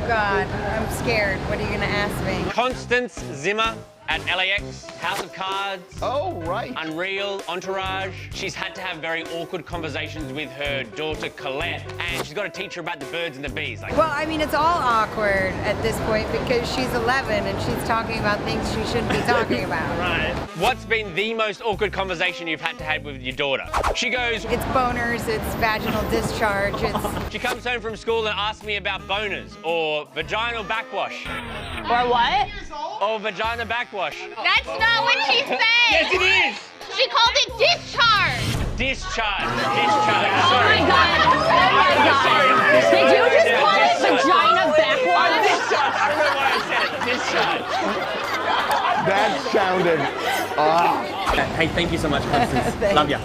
God, I'm scared. What are you gonna ask me? Constance Zimmer at LAX, House of Cards. Oh, right. Unreal, Entourage. She's had to have very awkward conversations with her daughter Colette, and she's got to teach her about the birds and the bees. Like, Well, I mean, it's all awkward at this point because she's 11 and she's talking about things she shouldn't be talking about. right. What's been the most awkward conversation you've had to have with your daughter? She goes, It's boners, it's vaginal discharge, it's... she comes home from school and asks me about boners, or vaginal backwash, Or what? or vagina backwash. That's not what she said. Yes, it is. She called it discharge. Discharge. Oh my Sorry. God. Oh my God. Did you just call it vagina backwash? Discharge. I don't know why I said it. Discharge. That sounded... Hey, thank you so much, Constance. Love ya.